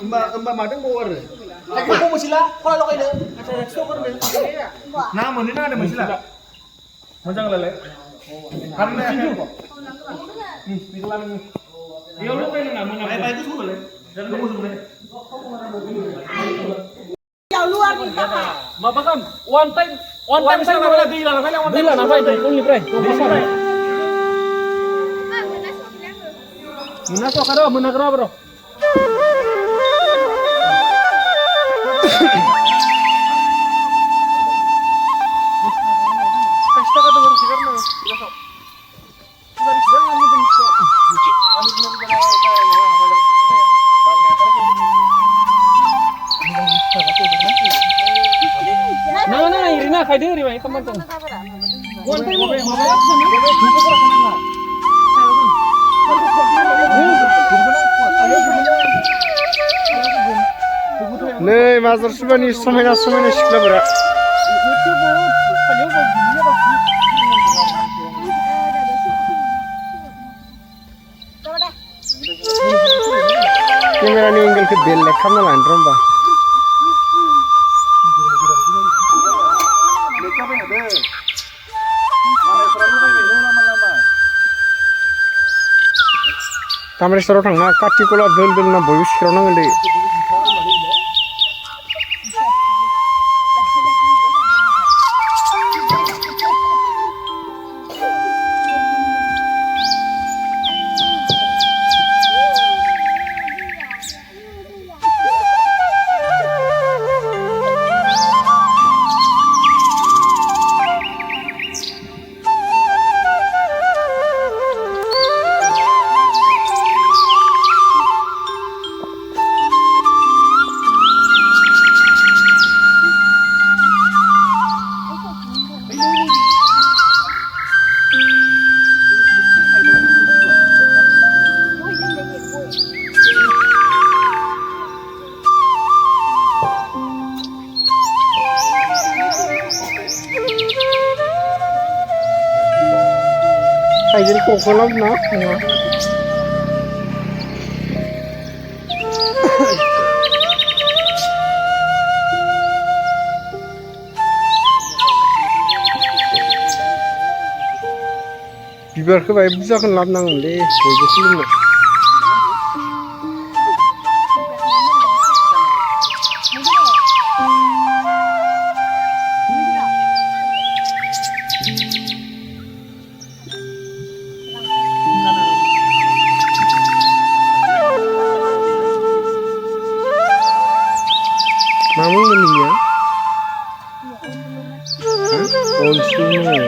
Mbak madang bawa re. Kayak mau mesila, kalau lo kayak ada stoker deh. Nah, mana ada mesila? Macam lele. Karena itu kok. Pikulan ini. Dia lu kayak nama apa itu semua lele. Dan lu semua. Jauh luar nih kakak. Bapak kan one time saya mana di dalam kali one time. Bila apa itu? Kuli pre. Munasok kado, munakro bro. Pesta kado baru sigar na. Bilasok. Dari sedang kami bentuk. Kami benar benar Nah, Irina kayak dia Irina teman tuh. Nih, mazur subani semena sikla berat. Kamera ni angle ke bel lekam na line romba. Kamera seru thang na kati kola bel na boyu seru na ngende. Ayer kokolab na. Bibar ke bayi bisa kan lap nang le, boy bokulun na. Namun meninya, konsumen,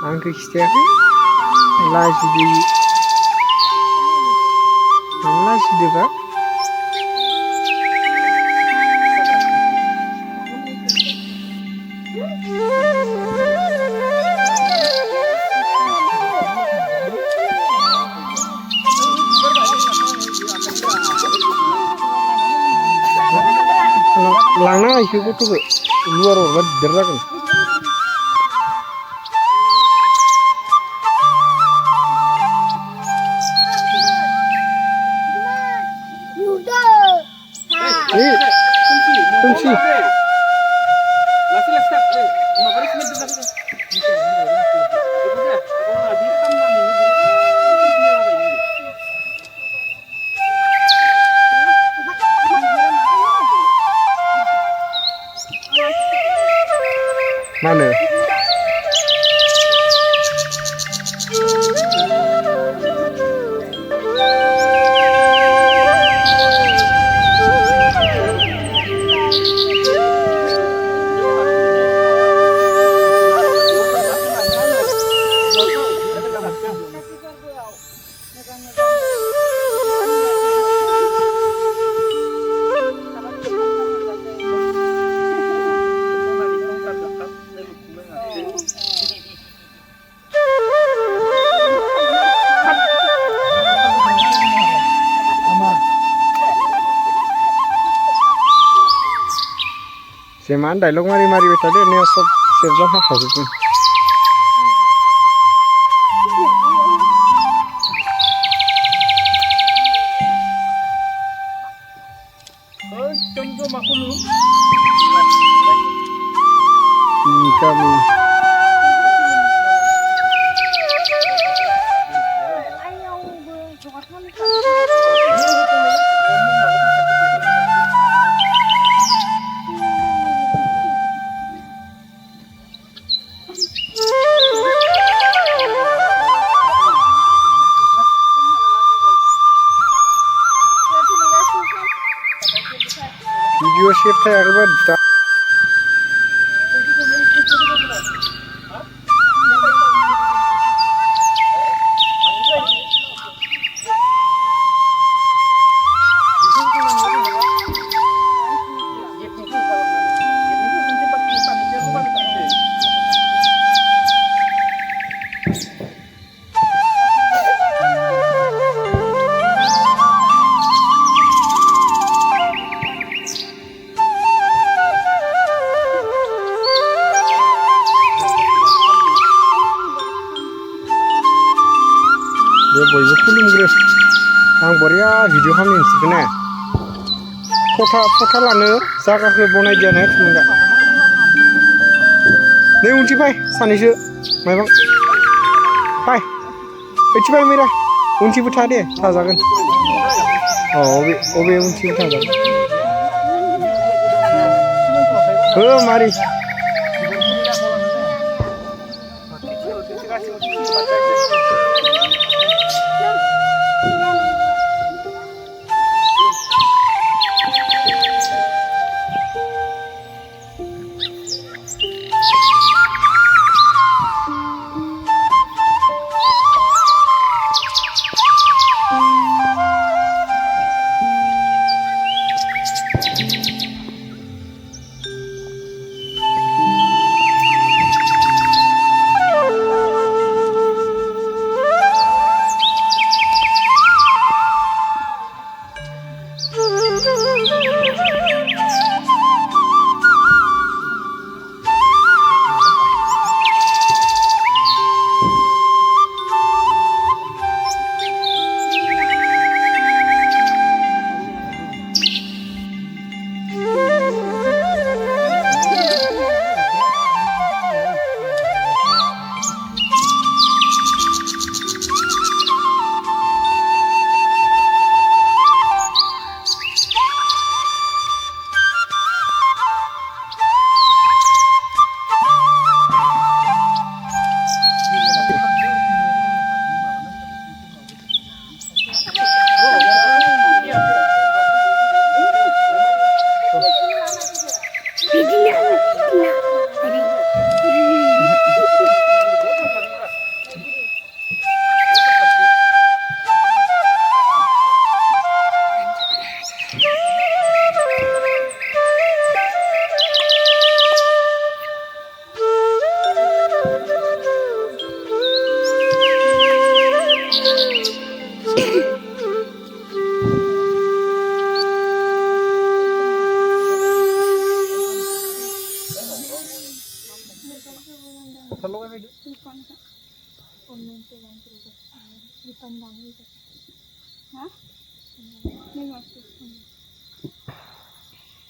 angka istiadat, lagi di pak. Langna itu tuh luar orang derrak. Kunci. Mana? Seman dialog mari betade ne sob sebza ha hazut. गामि आइयावबो जगार खालामनो video save थायाखैबा दा दे बयबो खुलुमग्रो आं बरिया video खालामनो नोंसोरखौ फथा लानो जायगाखौ बनायदियानो थुलुंगा नै उनथि फाय सानैसो मायबा फाय ओइथि फाय मेरा उनथिबो था दे थाजागोन अबे उनथिबो थाजागोन हो मारि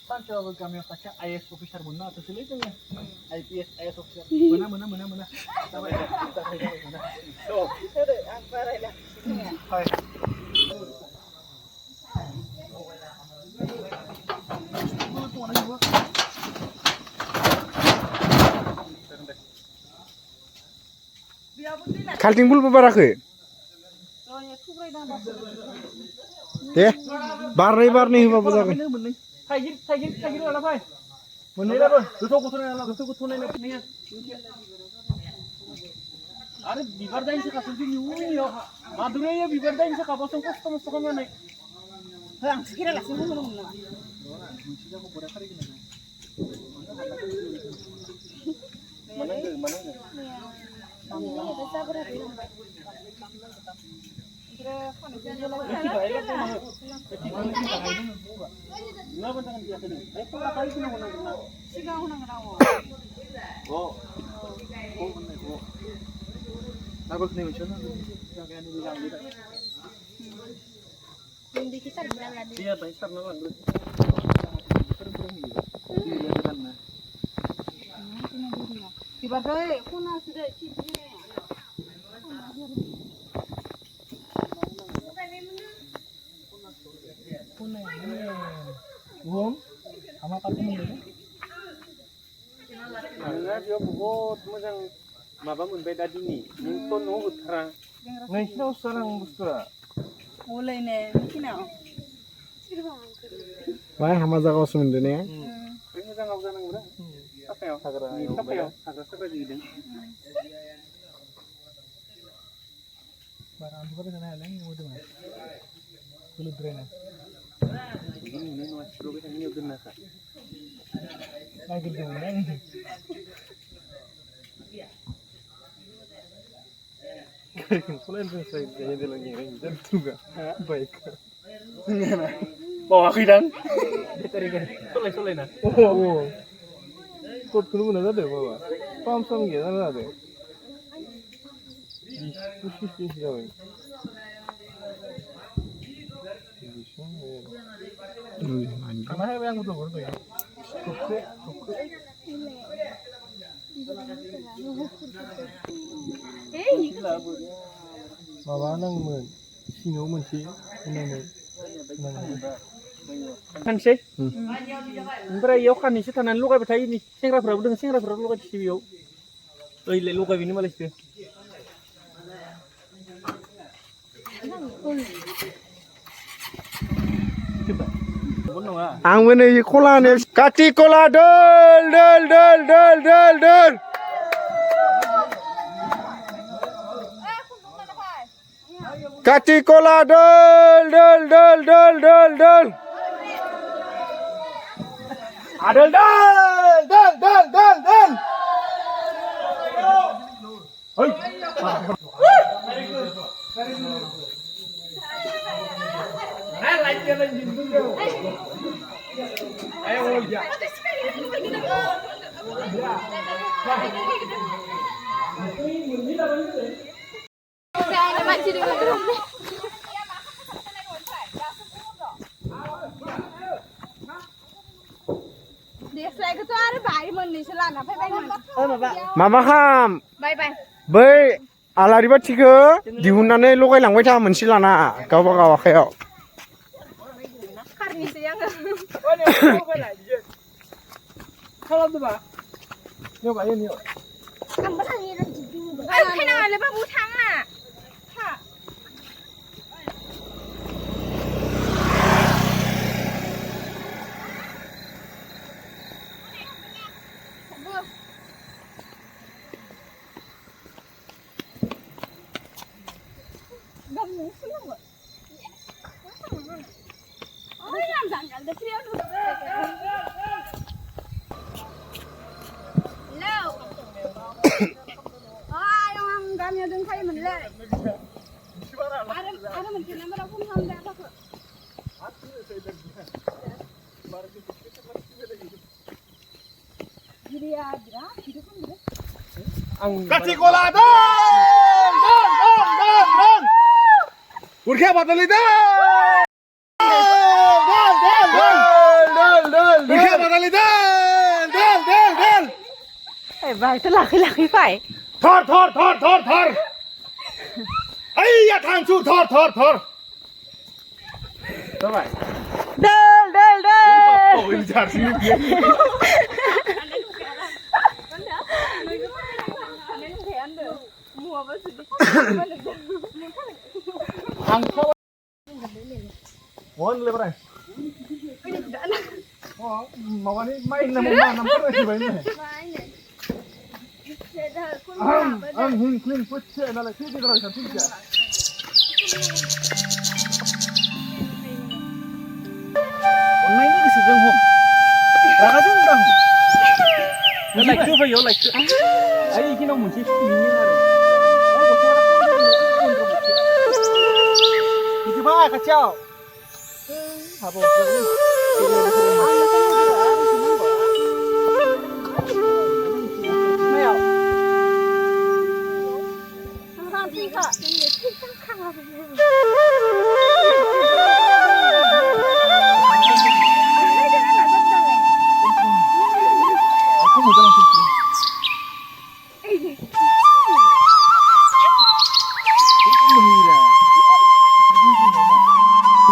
सानसेबाबो गामियाव सासे IAS अफिसार मोननो हाथोंसैलै जोङो IPS IAS अफिसार मोना जाबाय मोना आं बारायला हाय खालथिं बुलबो बाराखै दे बारनै होबाबो जागोन थाइगिर लाना फै मोननैलाबो गोथौ नायना आरो बिबार जायैसो खासोनसो निउयाव माधुरिया बिबार जायैसो खाबासो खस्थ' मस्थ' खालामनानै आं सिकिरालासिनो बुंदोंमोन नामा मोनसे जायगायाव बोराय खारिगोन बिबारखौ खनासो दै Belum? Sama kartu mobilnya? नोंहा बेयाव बहुद मोजां माबा मोनबाय दा दिनै नोंथ' न'आव होथारा नोंसिनाव सोरां बुस्थुआ मुलायनो मिथिनाव Wah, sama Zakos mendene. बे मोजाङाव जानांगौ साफायाव साफायाव हाग्रा साफा जिदों Barang itu pada sana yang mau dengar. Kulit drena. बिदि नुनाय नङा सिफ्रावबो थांनायाव दोननाखा Lagi dengar. Kulit saya jadi lagi dan juga baik Bawa aku dan. soleh nah Oh. Kod kudu mana ada bawa. Pam sam gitu ada. Ih, jauh. Karena yang betul betul ya. Malah nangmen, singo menci, nangmen. खानसै ओमफ्राय इयाव खाननैसो थानानै लगायबाय थायो नै सेंग्राफ्राबो दङ सेंग्राफ्राबो लगायथिसै बेयाव ओइलाय लगायबिनो मालायसो नङा Ang mana kola ni? Kati kola dol. Kati kola dol. Adel dol. Hei. देस्लायखौथ' आरो बाहाय मोननैसो लाना फैबायमोन Mama ham. बाय बाय बै आलारि बाथिखौ दिहुननानै लगायलांबाय था मोनसे लाना गावबा गाव आखायाव खारनिसै आङो खालामदोंबा नियाव गायो नियाव आंबो थांनो ओइ फैनाङालै बाबु थाङा था गामियाव दोनखायोमोनलै आरो मोनसे नाम्बाराव फन खालामदो आफाखौ गिरिया बिराद गिदिर खालामदो Kati kola dol. Urkha badali dol. Urkha badali dol. Eh, baik laki-laki pai. Thor. Ayya thanchu thor. Bye. Del. Oh, ini jar sini dia. Angkau. Mohon lebar. Oh, mau ni main nama lagi banyak. Clean put na la sini kalau saya pinjam. Online ni kesukaan hom. Raga tu dah. Like tu apa yo like tu. Ayo kita mau cek ini ada. Itu bah kacau. Apa?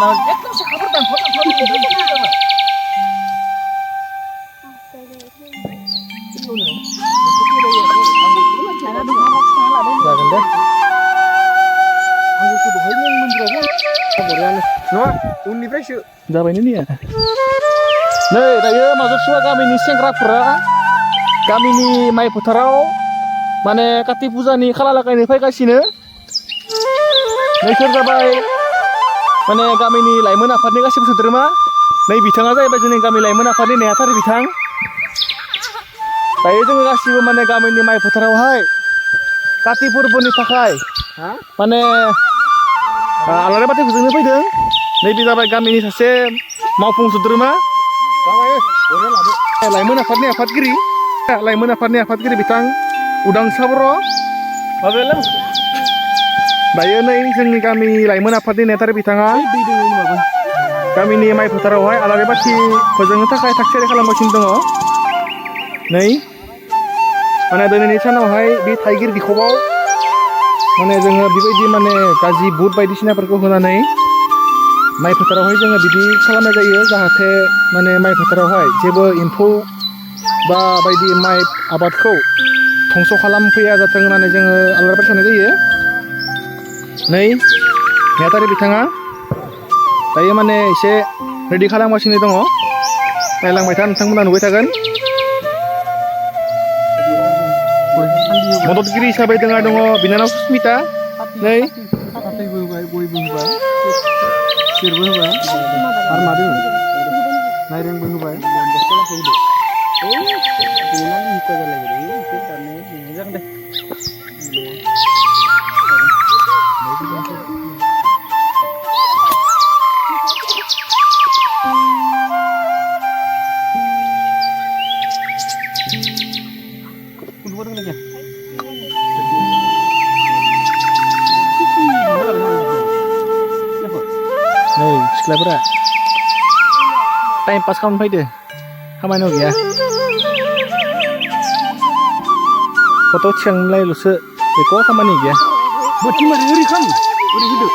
एकदम साखाफोर दानफाव जागोन दे आंबो दहाय नों मन्दिरावबो बरियानो नङा उननिफ्रायसो जाबायनो निया नै दायो माजरसुवा गामिनि सेंग्राफोरा गामिनि माइ फोथाराव माने काति फुजानि खाला लागायनो फैगासिनो नैसोर जाबाय माने गामिनि लाइमोन आफादनि गासिबो सोद्रोमा नै बिथाङा जाहैबाय जोंनि गामि लाइमोन आफादनि नेहाथारि बिथां दायो जोङो गासिबो माने गामिनि माइ फोथारावहाय काति फोरबोनि थाखाय माने आलारि बाथि फोजोंनो फैदों नैबे जाबाय गामिनि सासे मावफुं सोद्रोमा लाइमोन आफादनि आफादगिरि बिथां उदांसा बर' माबायालाय दायो नै जोंनि गामि लाइमोन आफादनि नेहाथारि बिथाङा गामिनि माइ फोथारावहाय आलारि बाथि फोजोंनो थाखाय थाग-थियारि खालामगासिनो दङ नै माने दिनैनि सानावहाय बे थाइगिर बिखबाव माने जोङो बेबायदि माने गाजि बुट बायदिसिनाफोरखौ होनानै माइ फोथारावहाय जोङो बिदि खालामनाय जायो जाहाथे माने माइ फोथारावहाय जेबो एम्फौ बा बायदि माइ आबादखौ धंस' खालामफैया जाथों होननानै जोङो आलारि बाथि सावनाय जायो नै नेहाथारि बिथाङा दायो माने एसे रेडि खालामगासिनो दङ नायलांबाय था नोंथांमोना नुबाय थागोन मददगिरि हिसाबै दङ बिनानाव सुस्मिता नै फाथैबो होबाय गयबो होबाय सेरबो होबाय आरो मा दोङो नाइरेंबो होबाय जागोन दे नै सिख्लाफोरा टाइम पास खालामनो फैदो खामानियाव गैया फट' थिखांलायल'सो बेखौ खामानि गैया बोथि मारि ओरै खाम ओरै होदो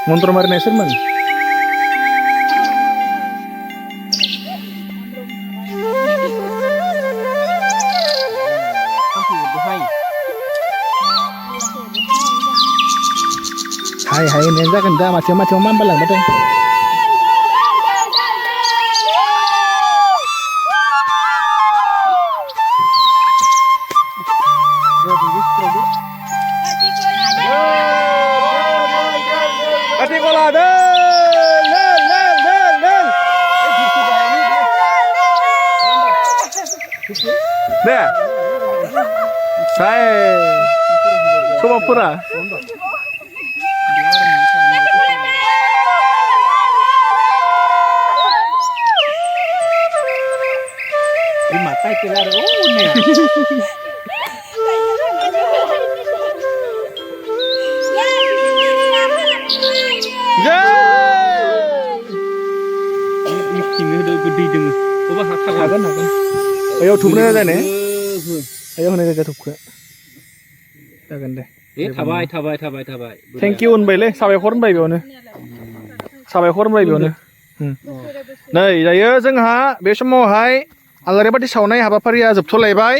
मन्त्र मारिनाय सोरमोन हाय हाय होननायानो जागोन दा माथियाव mamba लांबाथाय deh saya coba pura di mata kelar nih hagan ayo thubna जाने ayo होनाय जायगा थुबखो जागोन दे थाबाय थेंक इउ होनबायलै साबायखर होनबाय बेयावनो नै दायो जोंहा बे समावहाय आलारि बाथि सावनाय हाबाफारिया जोबथ'लायबाय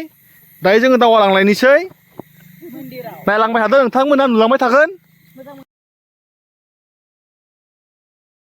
दायो जोङो दावगालांलायनोसै नायलांबाय थादों नोंथांमोना नुलांबाय थागोन